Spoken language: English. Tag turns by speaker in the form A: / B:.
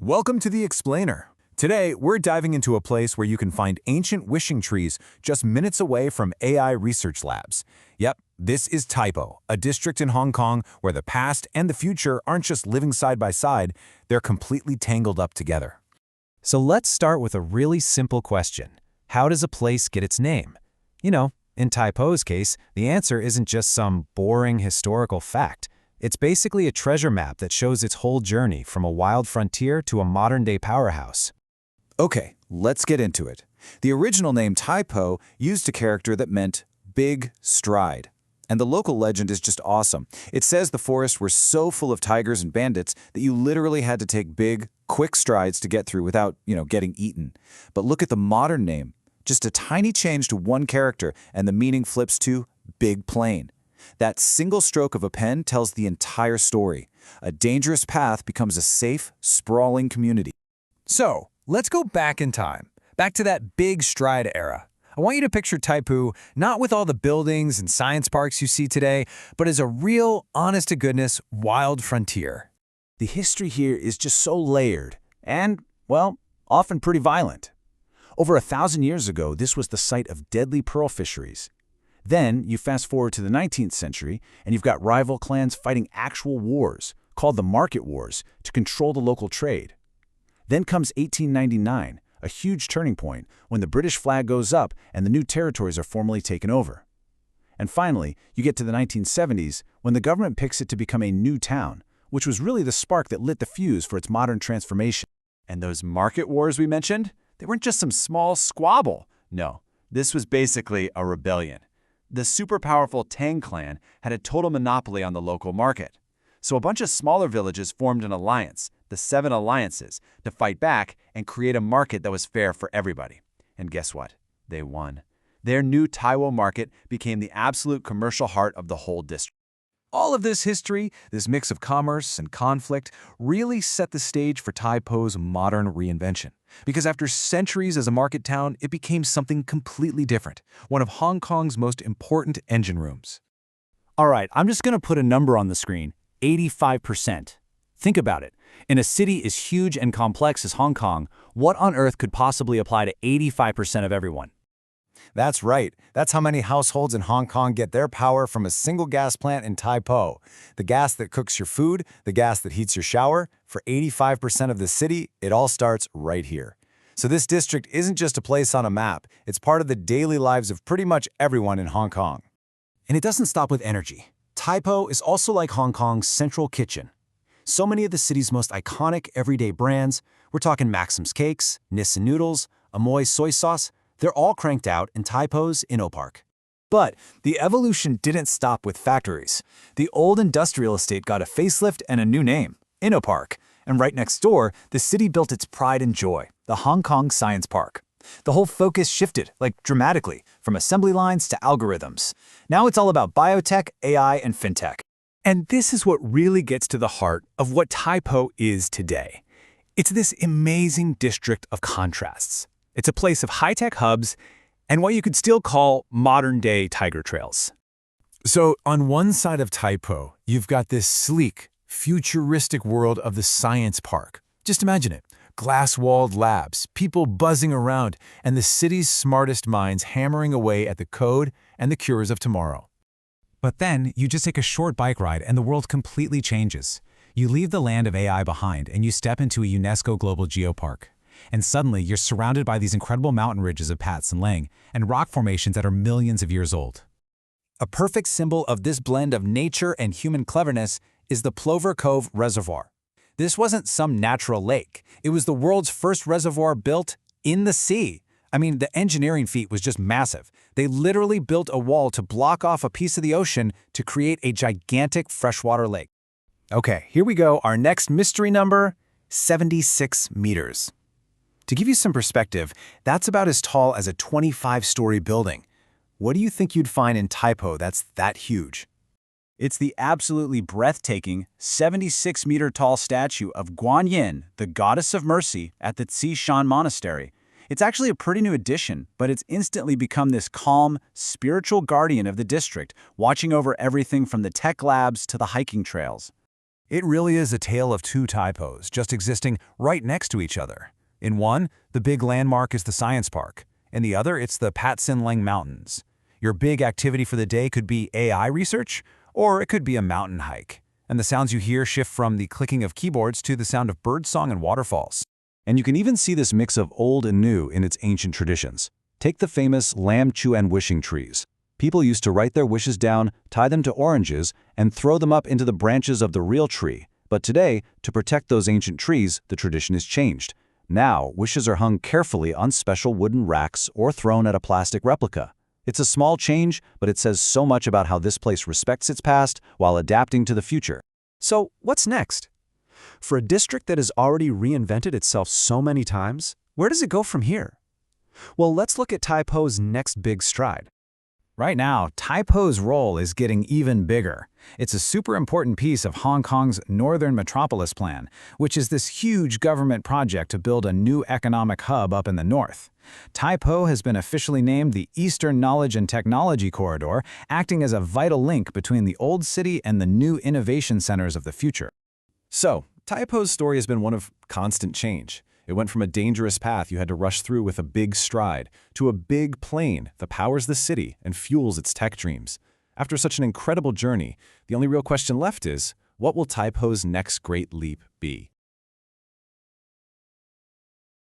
A: Welcome to The Explainer. Today, we're diving into a place where you can find ancient wishing trees just minutes away from AI research labs. Yep, this is Tai Po, a district in Hong Kong where the past and the future aren't just living side by side, they're completely tangled up together.
B: So let's start with a really simple question. How does a place get its name? In Tai Po's case, the answer isn't just some boring historical fact. It's basically a treasure map that shows its whole journey from a wild frontier to a modern-day powerhouse.
A: Okay, let's get into it. The original name Tai Po used a character that meant big stride. And the local legend is just awesome. It says the forests were so full of tigers and bandits that you literally had to take big, quick strides to get through without, getting eaten. But look at the modern name. Just a tiny change to one character and the meaning flips to Big Plain. That single stroke of a pen tells the entire story. A dangerous path becomes a safe, sprawling community.
C: So, let's go back in time, back to that big stride era. I want you to picture Tai Po not with all the buildings and science parks you see today, but as a real, honest-to-goodness, wild frontier.
B: The history here is just so layered and, often pretty violent. Over 1,000 years ago, this was the site of deadly pearl fisheries. Then, you fast forward to the 19th century, and you've got rival clans fighting actual wars, called the Market Wars, to control the local trade. Then comes 1899, a huge turning point when the British flag goes up and the new territories are formally taken over. And finally, you get to the 1970s, when the government picks it to become a new town, which was really the spark that lit the fuse for its modern transformation.
D: And those market wars we mentioned, they weren't just some small squabble. No, this was basically a rebellion. The super powerful Tang clan had a total monopoly on the local market. So a bunch of smaller villages formed an alliance, the Seven Alliances, to fight back and create a market that was fair for everybody. And guess what? They won. Their new Tai Po market became the absolute commercial heart of the whole district.
C: All of this history, this mix of commerce and conflict, really set the stage for Tai Po's modern reinvention. Because after centuries as a market town, it became something completely different, one of Hong Kong's most important engine rooms.
B: All right, I'm just going to put a number on the screen, 85%. Think about it. In a city as huge and complex as Hong Kong, what on earth could possibly apply to 85% of everyone?
A: That's right. That's how many households in Hong Kong get their power from a single gas plant in Tai Po. The gas that cooks your food, the gas that heats your shower. For 85% of the city, it all starts right here. So this district isn't just a place on a map. It's part of the daily lives of pretty much everyone in Hong Kong.
B: And it doesn't stop with energy. Tai Po is also like Hong Kong's central kitchen. So many of the city's most iconic everyday brands, we're talking Maxim's Cakes, Nissan Noodles, Amoy Soy Sauce, they're all cranked out in Tai Po's Inno Park.
A: But the evolution didn't stop with factories. The old industrial estate got a facelift and a new name, Inno Park. And right next door, the city built its pride and joy, the Hong Kong Science Park. The whole focus shifted, dramatically, from assembly lines to algorithms. Now it's all about biotech, AI, and fintech.
C: And this is what really gets to the heart of what Tai Po is today. It's this amazing district of contrasts. It's a place of high-tech hubs and what you could still call modern-day tiger trails.
A: So on one side of Tai Po, you've got this sleek, futuristic world of the science park. Just imagine it. Glass-walled labs, people buzzing around, and the city's smartest minds hammering away at the code and the cures of tomorrow.
B: But then, you just take a short bike ride and the world completely changes. You leave the land of AI behind and you step into a UNESCO Global Geopark. And suddenly, you're surrounded by these incredible mountain ridges of Pat and Lang and rock formations that are millions of years old.
A: A perfect symbol of this blend of nature and human cleverness is the Plover Cove Reservoir. This wasn't some natural lake. It was the world's first reservoir built in the sea. I mean, the engineering feat was just massive. They literally built a wall to block off a piece of the ocean to create a gigantic freshwater lake. Okay, here we go. Our next mystery number, 76 meters. To give you some perspective, that's about as tall as a 25-story building. What do you think you'd find in Tai Po that's that huge? It's the absolutely breathtaking 76-meter-tall statue of Guanyin, the goddess of mercy, at the Tsz Shan Monastery. It's actually a pretty new addition, but it's instantly become this calm, spiritual guardian of the district, watching over everything from the tech labs to the hiking trails. It really is a tale of two Tai Pos just existing right next to each other. In one, the big landmark is the Science Park. In the other, it's the Pat Sin Leng Mountains. Your big activity for the day could be AI research, or it could be a mountain hike. And the sounds you hear shift from the clicking of keyboards to the sound of birdsong and waterfalls.
B: And you can even see this mix of old and new in its ancient traditions. Take the famous Lam Tsuen Wishing Trees. People used to write their wishes down, tie them to oranges, and throw them up into the branches of the real tree. But today, to protect those ancient trees, the tradition has changed. Now, wishes are hung carefully on special wooden racks or thrown at a plastic replica. It's a small change, but it says so much about how this place respects its past while adapting to the future.
C: So, what's next? For a district that has already reinvented itself so many times, where does it go from here? Well, let's look at Tai Po's next big stride.
A: Right now, Tai Po's role is getting even bigger. It's a super important piece of Hong Kong's Northern Metropolis Plan, which is this huge government project to build a new economic hub up in the north. Tai Po has been officially named the Eastern Knowledge and Technology Corridor, acting as a vital link between the old city and the new innovation centers of the future.
C: So, Tai Po's story has been one of constant change. It went from a dangerous path you had to rush through with a big stride to a big plane that powers the city and fuels its tech dreams. After such an incredible journey, the only real question left is, what will Tai Po's next great leap be?